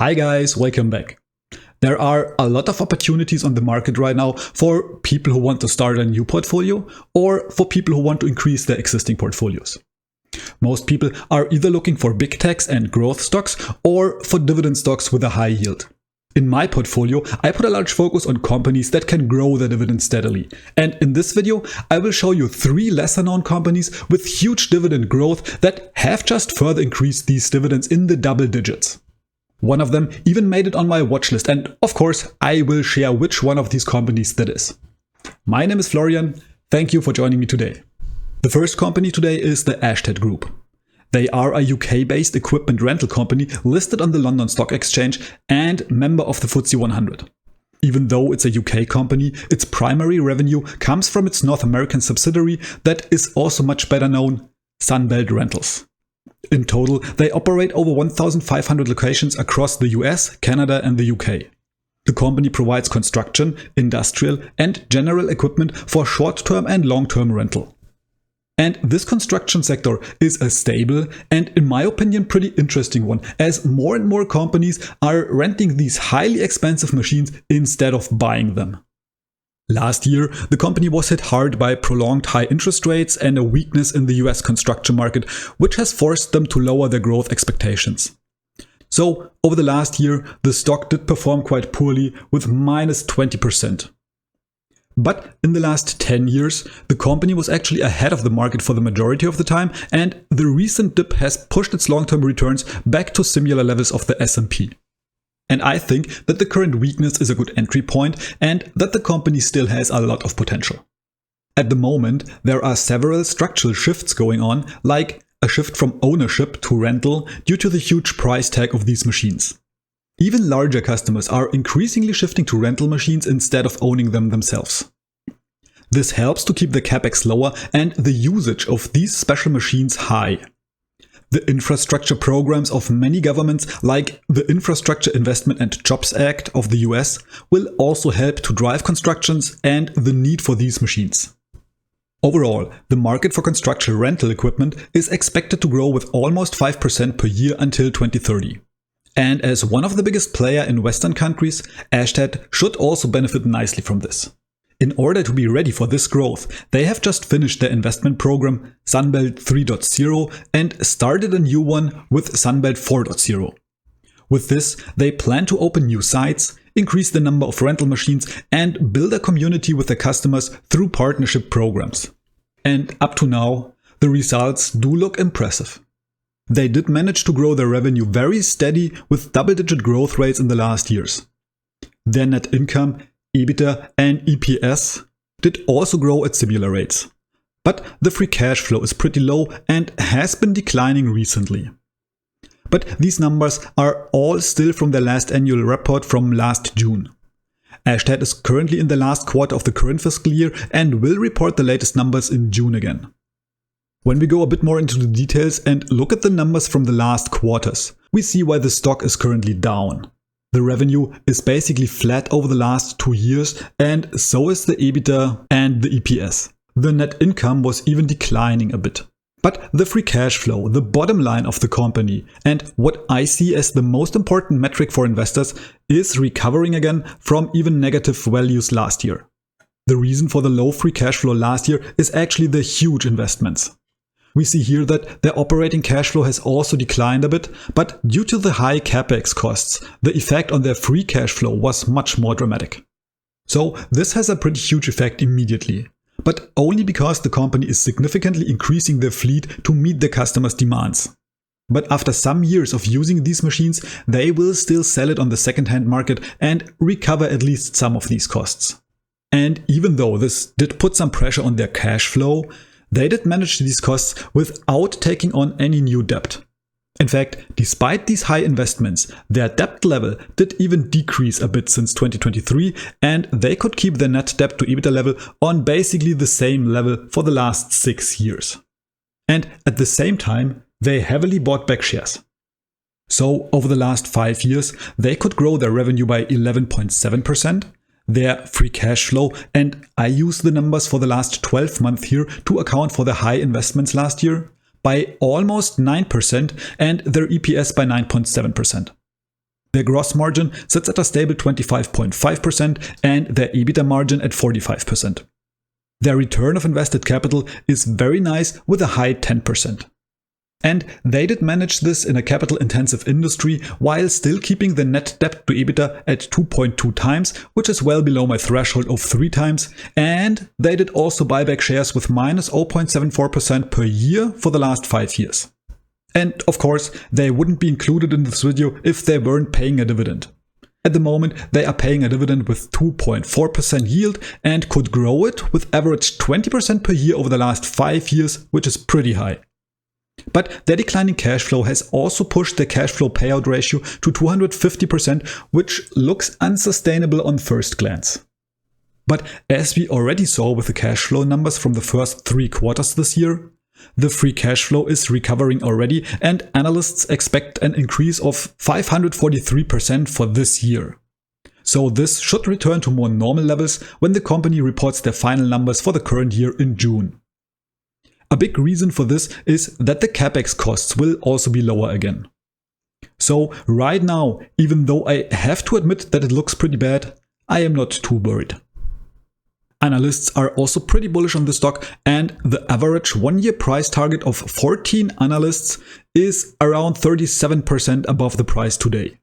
Hi guys, welcome back. There are a lot of opportunities on the market right now for people who want to start a new portfolio or for people who want to increase their existing portfolios. Most people are either looking for big techs and growth stocks or for dividend stocks with a high yield. In my portfolio, I put a large focus on companies that can grow their dividend steadily. And in this video, I will show you 3 lesser known companies with huge dividend growth that have just further increased these dividends in the double digits. One of them even made it on my watch list, and of course, I will share which one of these companies that is. My name is Florian. Thank you for joining me today. The first company today is the Ashtead Group. They are a UK-based equipment rental company listed on the London Stock Exchange and member of the FTSE 100. Even though it's a UK company, its primary revenue comes from its North American subsidiary that is also much better known, Sunbelt Rentals. In total, they operate over 1,500 locations across the US, Canada and the UK. The company provides construction, industrial and general equipment for short-term and long-term rental. And this construction sector is a stable and, in my opinion, pretty interesting one, as more and more companies are renting these highly expensive machines instead of buying them. Last year, the company was hit hard by prolonged high interest rates and a weakness in the US construction market, which has forced them to lower their growth expectations. So, over the last year, the stock did perform quite poorly with minus 20%. But in the last 10 years, the company was actually ahead of the market for the majority of the time, and the recent dip has pushed its long-term returns back to similar levels of the S&P. And I think that the current weakness is a good entry point and that the company still has a lot of potential. At the moment, there are several structural shifts going on, like a shift from ownership to rental due to the huge price tag of these machines. Even larger customers are increasingly shifting to rental machines instead of owning them themselves. This helps to keep the capex lower and the usage of these special machines high. The infrastructure programs of many governments, like the Infrastructure Investment and Jobs Act of the US, will also help to drive constructions and the need for these machines. Overall, the market for construction rental equipment is expected to grow with almost 5% per year until 2030. And as one of the biggest players in Western countries, Ashtead should also benefit nicely from this. In order to be ready for this growth, they have just finished their investment program Sunbelt 3.0 and started a new one with Sunbelt 4.0. With this, they plan to open new sites, increase the number of rental machines and build a community with their customers through partnership programs. And up to now, the results do look impressive. They did manage to grow their revenue very steady with double-digit growth rates in the last years. Their net income, EBITDA and EPS did also grow at similar rates. But the free cash flow is pretty low and has been declining recently. But these numbers are all still from their last annual report from last June. Ashtead is currently in the last quarter of the current fiscal year and will report the latest numbers in June again. When we go a bit more into the details and look at the numbers from the last quarters, we see why the stock is currently down. The revenue is basically flat over the last 2 years, and so is the EBITDA and the EPS. The net income was even declining a bit. But the free cash flow, the bottom line of the company, and what I see as the most important metric for investors, is recovering again from even negative values last year. The reason for the low free cash flow last year is actually the huge investments. We see here that their operating cash flow has also declined a bit, but due to the high capex costs, the effect on their free cash flow was much more dramatic. So this has a pretty huge effect immediately, but only because the company is significantly increasing their fleet to meet their customers' demands. But after some years of using these machines, they will still sell it on the second-hand market and recover at least some of these costs. And even though this did put some pressure on their cash flow, they did manage these costs without taking on any new debt. In fact, despite these high investments, their debt level did even decrease a bit since 2023, and they could keep their net debt to EBITDA level on basically the same level for the last 6 years. And at the same time, they heavily bought back shares. So over the last 5 years, they could grow their revenue by 11.7%, their free cash flow, and I use the numbers for the last 12 months here to account for the high investments last year, by almost 9% and their EPS by 9.7%. Their gross margin sits at a stable 25.5% and their EBITDA margin at 45%. Their return of invested capital is very nice with a high 10%. And they did manage this in a capital-intensive industry while still keeping the net debt to EBITDA at 2.2 times, which is well below my threshold of 3 times. And they did also buy back shares with minus 0.74% per year for the last 5 years. And of course, they wouldn't be included in this video if they weren't paying a dividend. At the moment, they are paying a dividend with 2.4% yield and could grow it with average 20% per year over the last 5 years, which is pretty high. But their declining cash flow has also pushed their cash flow payout ratio to 250%, which looks unsustainable on first glance. But as we already saw with the cash flow numbers from the first 3 quarters this year, the free cash flow is recovering already and analysts expect an increase of 543% for this year. So this should return to more normal levels when the company reports their final numbers for the current year in June. A big reason for this is that the capex costs will also be lower again. So right now, even though I have to admit that it looks pretty bad, I am not too worried. Analysts are also pretty bullish on the stock, and the average 1-year price target of 14 analysts is around 37% above the price today.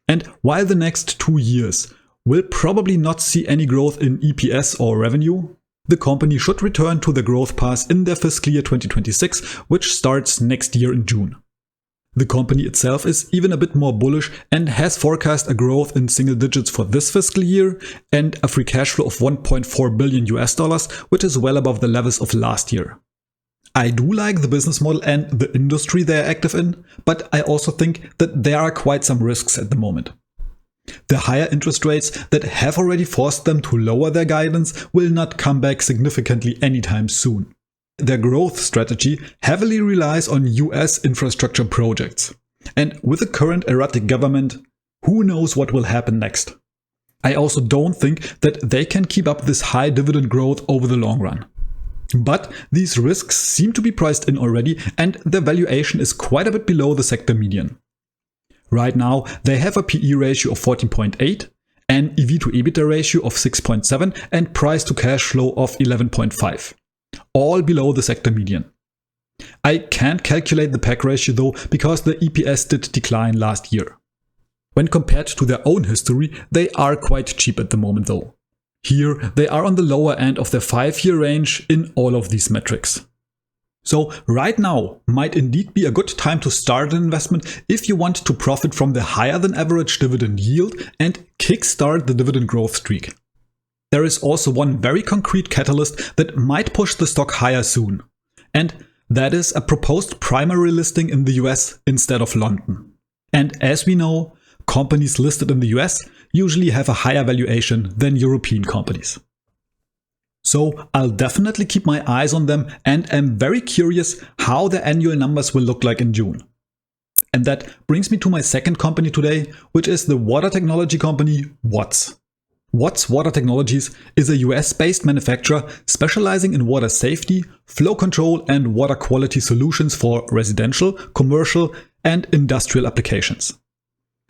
And while the next 2 years will probably not see any growth in EPS or revenue, the company should return to the growth path in their fiscal year 2026, which starts next year in June. The company itself is even a bit more bullish and has forecast a growth in single digits for this fiscal year and a free cash flow of $1.4 billion, which is well above the levels of last year. I do like the business model and the industry they are active in, but I also think that there are quite some risks at the moment. The higher interest rates that have already forced them to lower their guidance will not come back significantly anytime soon. Their growth strategy heavily relies on US infrastructure projects. And with the current erratic government, who knows what will happen next? I also don't think that they can keep up this high dividend growth over the long run. But these risks seem to be priced in already, and their valuation is quite a bit below the sector median. Right now, they have a PE ratio of 14.8, an EV to EBITDA ratio of 6.7 and price to cash flow of 11.5. All below the sector median. I can't calculate the PEG ratio though, because the EPS did decline last year. When compared to their own history, they are quite cheap at the moment though. Here, they are on the lower end of their 5-year range in all of these metrics. So right now might indeed be a good time to start an investment if you want to profit from the higher than average dividend yield and kickstart the dividend growth streak. There is also one very concrete catalyst that might push the stock higher soon. And that is a proposed primary listing in the US instead of London. And as we know, companies listed in the US usually have a higher valuation than European companies. So I'll definitely keep my eyes on them and am very curious how their annual numbers will look like in June. And that brings me to my second company today, which is the water technology company Watts. Watts Water Technologies is a US-based manufacturer specializing in water safety, flow control and water quality solutions for residential, commercial and industrial applications.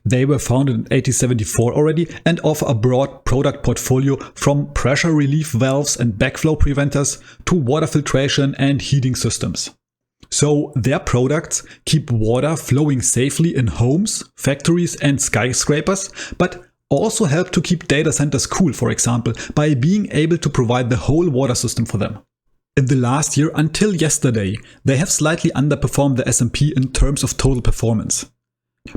They were founded in 1874 already and offer a broad product portfolio from pressure relief valves and backflow preventers to water filtration and heating systems. So their products keep water flowing safely in homes, factories and skyscrapers, but also help to keep data centers cool, for example, by being able to provide the whole water system for them. In the last year until yesterday, they have slightly underperformed the S&P in terms of total performance.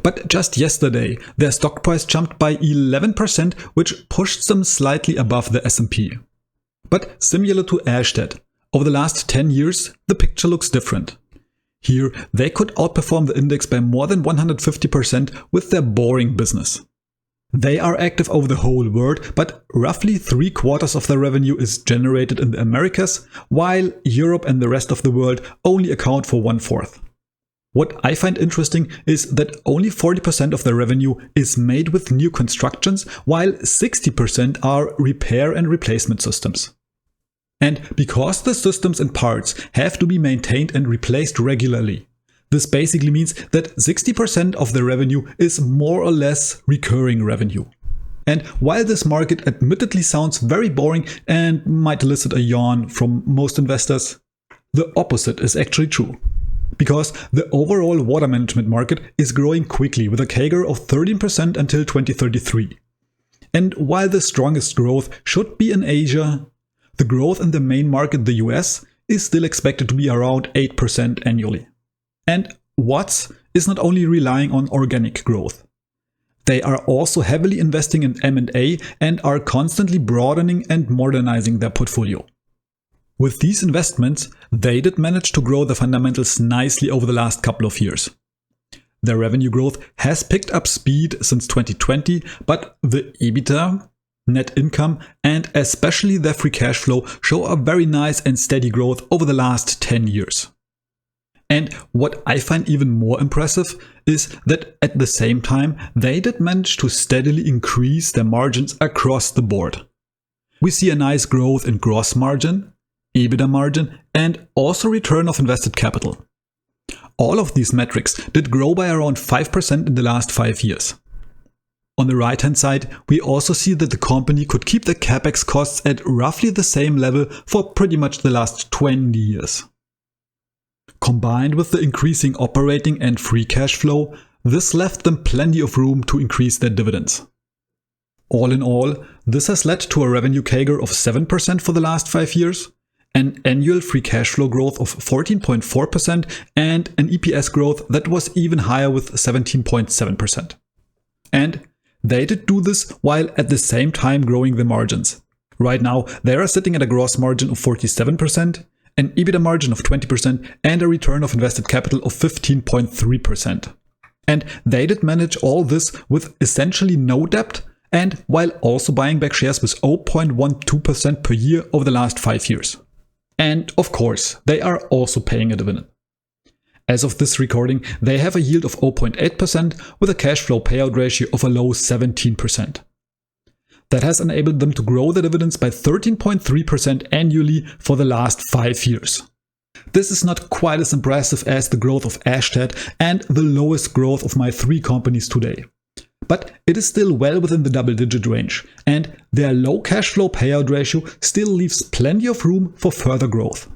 But just yesterday, their stock price jumped by 11%, which pushed them slightly above the S&P. But similar to Ashtead, over the last 10 years, the picture looks different. Here, they could outperform the index by more than 150% with their boring business. They are active over the whole world, but roughly 3/4 of their revenue is generated in the Americas, while Europe and the rest of the world only account for 1/4. What I find interesting is that only 40% of their revenue is made with new constructions, while 60% are repair and replacement systems. And because the systems and parts have to be maintained and replaced regularly, This basically means that 60% of the revenue is more or less recurring revenue. And while this market admittedly sounds very boring and might elicit a yawn from most investors, the opposite is actually true. Because the overall water management market is growing quickly with a CAGR of 13% until 2033. And while the strongest growth should be in Asia, the growth in the main market, the US, is still expected to be around 8% annually. And Watts is not only relying on organic growth. They are also heavily investing in M&A and are constantly broadening and modernizing their portfolio. With these investments, they did manage to grow the fundamentals nicely over the last couple of years. Their revenue growth has picked up speed since 2020, but the EBITDA, net income, and especially their free cash flow show a very nice and steady growth over the last 10 years. And what I find even more impressive is that at the same time, they did manage to steadily increase their margins across the board. We see a nice growth in gross margin, EBITDA margin, and also return of invested capital. All of these metrics did grow by around 5% in the last 5 years. On the right hand side, we also see that the company could keep the capex costs at roughly the same level for pretty much the last 20 years. Combined with the increasing operating and free cash flow, this left them plenty of room to increase their dividends. All in all, this has led to a revenue CAGR of 7% for the last 5 years, an annual free cash flow growth of 14.4%, and an EPS growth that was even higher with 17.7%. And they did do this while at the same time growing the margins. Right now, they are sitting at a gross margin of 47%, an EBITDA margin of 20%, and a return of invested capital of 15.3%. And they did manage all this with essentially no debt, and while also buying back shares with 0.12% per year over the last 5 years. And of course, they are also paying a dividend. As of this recording, they have a yield of 0.8% with a cash flow payout ratio of a low 17%. That has enabled them to grow the dividends by 13.3% annually for the last 5 years. This is not quite as impressive as the growth of Ashtead and the lowest growth of my 3 companies today. But it is still well within the double-digit range, and their low cash flow payout ratio still leaves plenty of room for further growth.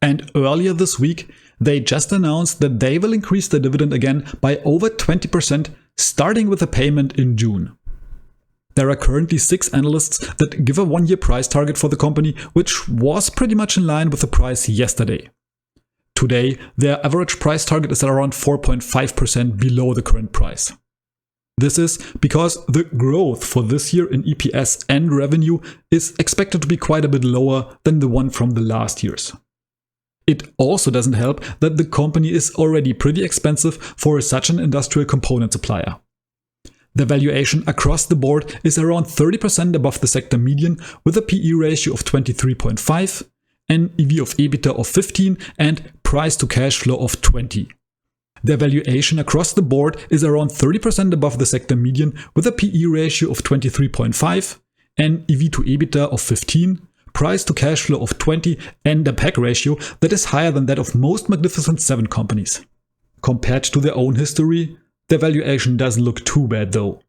And earlier this week, they just announced that they will increase the dividend again by over 20%, starting with a payment in June. There are currently 6 analysts that give a 1-year price target for the company, which was pretty much in line with the price yesterday. Today, their average price target is at around 4.5% below the current price. This is because the growth for this year in EPS and revenue is expected to be quite a bit lower than the one from the last years. It also doesn't help that the company is already pretty expensive for such an industrial component supplier. The valuation across the board is around 30% above the sector median with a PE ratio of 23.5, an EV of EBITDA of 15 and price to cash flow of 20. Their valuation across the board is around 30% above the sector median with a PE ratio of 23.5, an EV to EBITDA of 15, price to cash flow of 20 and a PEG ratio that is higher than that of most Magnificent 7 companies. Compared to their own history, their valuation doesn't look too bad though.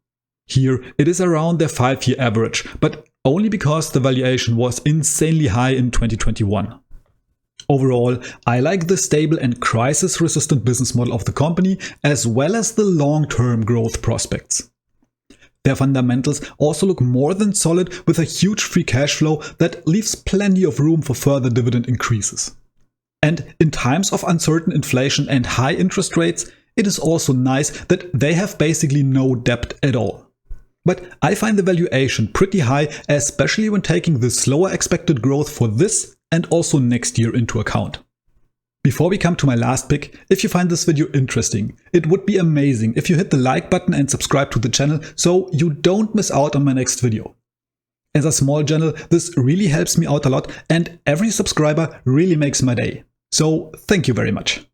Here it is around their 5-year average, but only because the valuation was insanely high in 2021. Overall, I like the stable and crisis-resistant business model of the company as well as the long-term growth prospects. Their fundamentals also look more than solid with a huge free cash flow that leaves plenty of room for further dividend increases. And in times of uncertain inflation and high interest rates, it is also nice that they have basically no debt at all. But I find the valuation pretty high, especially when taking the slower expected growth for this and also next year into account. Before we come to my last pick, if you find this video interesting, it would be amazing if you hit the like button and subscribe to the channel so you don't miss out on my next video. As a small channel, this really helps me out a lot and every subscriber really makes my day. So thank you very much.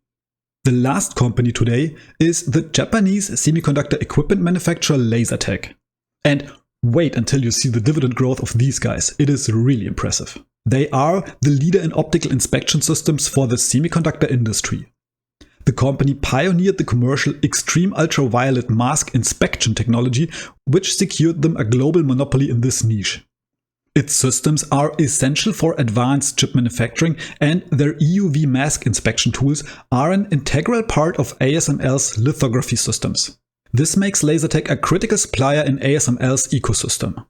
The last company today is the Japanese semiconductor equipment manufacturer Lasertec. And wait until you see the dividend growth of these guys, it is really impressive. They are the leader in optical inspection systems for the semiconductor industry. The company pioneered the commercial extreme ultraviolet mask inspection technology, which secured them a global monopoly in this niche. Its systems are essential for advanced chip manufacturing, and their EUV mask inspection tools are an integral part of ASML's lithography systems. This makes Lasertec a critical supplier in ASML's ecosystem.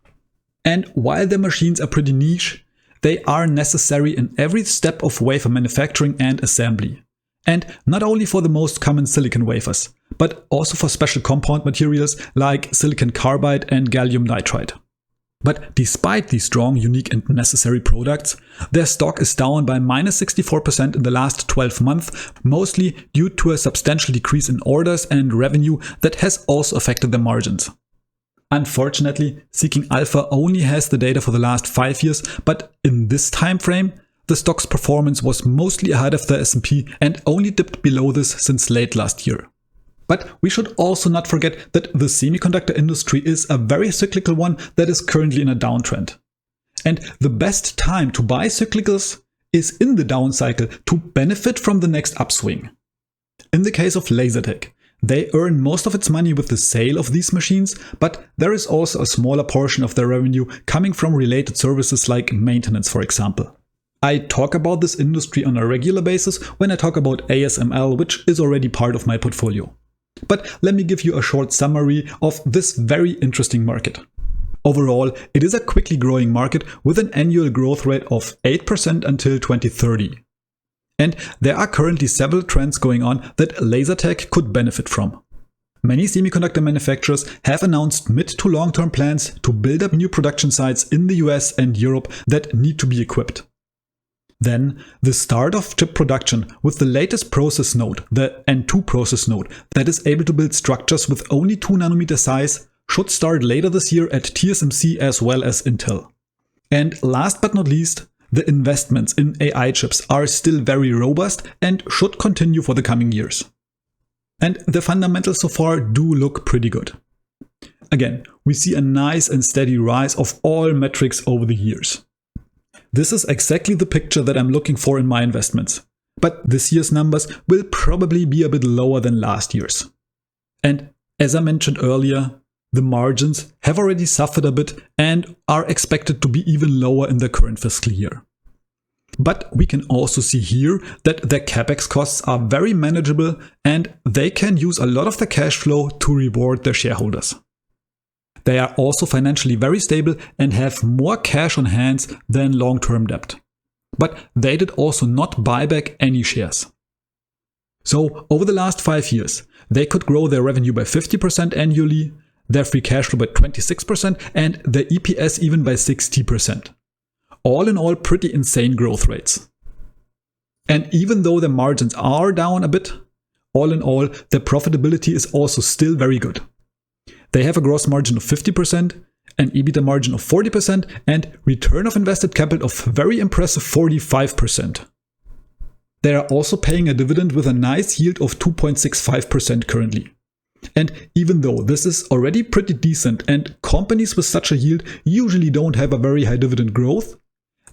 And while their machines are pretty niche, they are necessary in every step of wafer manufacturing and assembly. And not only for the most common silicon wafers, but also for special compound materials like silicon carbide and gallium nitride. But despite these strong, unique and necessary products, their stock is down by -64% in the last 12 months, mostly due to a substantial decrease in orders and revenue that has also affected their margins. Unfortunately, Seeking Alpha only has the data for the last 5 years, but in this time frame, the stock's performance was mostly ahead of the S&P and only dipped below this since late last year. But we should also not forget that the semiconductor industry is a very cyclical one that is currently in a downtrend. And the best time to buy cyclicals is in the down cycle to benefit from the next upswing. In the case of Lasertec, they earn most of its money with the sale of these machines, but there is also a smaller portion of their revenue coming from related services like maintenance, for example. I talk about this industry on a regular basis when I talk about ASML, which is already part of my portfolio. But let me give you a short summary of this very interesting market. Overall, it is a quickly growing market with an annual growth rate of 8% until 2030. And there are currently several trends going on that Lasertec could benefit from. Many semiconductor manufacturers have announced mid to long-term plans to build up new production sites in the US and Europe that need to be equipped. Then, the start of chip production with the latest process node, the N2 process node, that is able to build structures with only 2 nanometer size, should start later this year at TSMC as well as Intel. And last but not least, the investments in AI chips are still very robust and should continue for the coming years. And the fundamentals so far do look pretty good. Again, we see a nice and steady rise of all metrics over the years. This is exactly the picture that I'm looking for in my investments. But this year's numbers will probably be a bit lower than last year's. And as I mentioned earlier, the margins have already suffered a bit and are expected to be even lower in the current fiscal year. But we can also see here that their capex costs are very manageable and they can use a lot of the cash flow to reward their shareholders. They are also financially very stable and have more cash on hand than long-term debt. But they did also not buy back any shares. So over the last 5 years, they could grow their revenue by 50% annually, their free cash flow by 26% and their EPS even by 60%. All in all, pretty insane growth rates. And even though their margins are down a bit, all in all, their profitability is also still very good. They have a gross margin of 50%, an EBITDA margin of 40%, and return of invested capital of very impressive 45%. They are also paying a dividend with a nice yield of 2.65% currently. And even though this is already pretty decent and companies with such a yield usually don't have a very high dividend growth,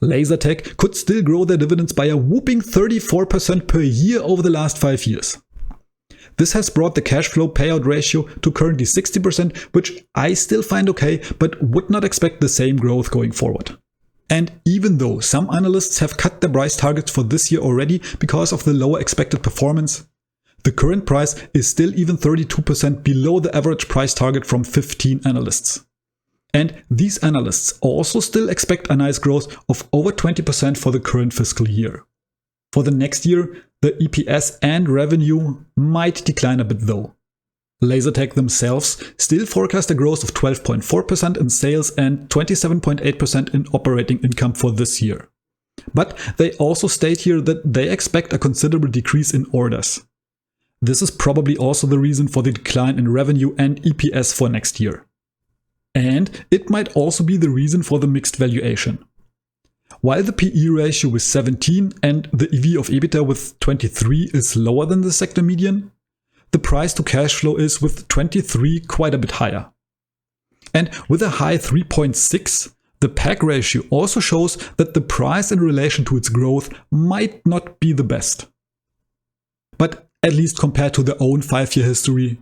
Lasertec could still grow their dividends by a whopping 34% per year over the last 5 years. This has brought the cash flow payout ratio to currently 60%, which I still find okay, but would not expect the same growth going forward. And even though some analysts have cut their price targets for this year already because of the lower expected performance, the current price is still even 32% below the average price target from 15 analysts. And these analysts also still expect a nice growth of over 20% for the current fiscal year. For the next year, the EPS and revenue might decline a bit though. Lasertec themselves still forecast a growth of 12.4% in sales and 27.8% in operating income for this year. But they also state here that they expect a considerable decrease in orders. This is probably also the reason for the decline in revenue and EPS for next year. And it might also be the reason for the mixed valuation. While the PE ratio with 17 and the EV of EBITDA with 23 is lower than the sector median, the price to cash flow is with 23 quite a bit higher. And with a high 3.6, the PAC ratio also shows that the price in relation to its growth might not be the best. But at least compared to their own 5-year history.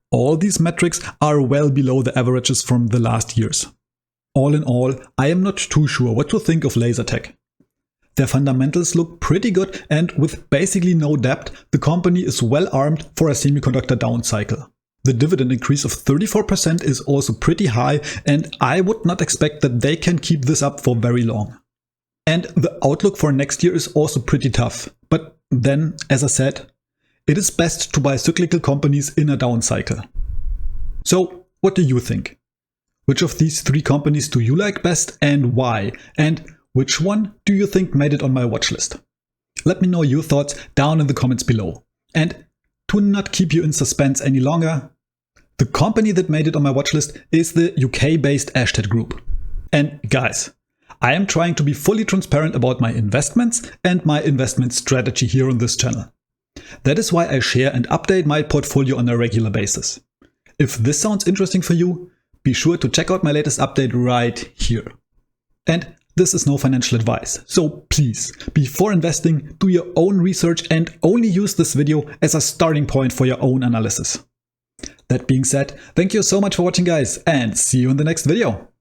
All these metrics are well below the averages from the last years. All in all, I am not too sure what to think of Lasertec. Their fundamentals look pretty good, and with basically no debt, the company is well armed for a semiconductor down cycle. The dividend increase of 34% is also pretty high, and I would not expect that they can keep this up for very long. And the outlook for next year is also pretty tough. But then, as I said, it is best to buy cyclical companies in a down cycle. So, what do you think? Which of these 3 companies do you like best and why? And which one do you think made it on my watch list? Let me know your thoughts down in the comments below. And to not keep you in suspense any longer, the company that made it on my watch list is the UK-based Ashtead Group. And guys, I am trying to be fully transparent about my investments and my investment strategy here on this channel. That is why I share and update my portfolio on a regular basis. If this sounds interesting for you, be sure to check out my latest update right here. And this is no financial advice, so please, before investing, do your own research and only use this video as a starting point for your own analysis. That being said, thank you so much for watching guys, and see you in the next video.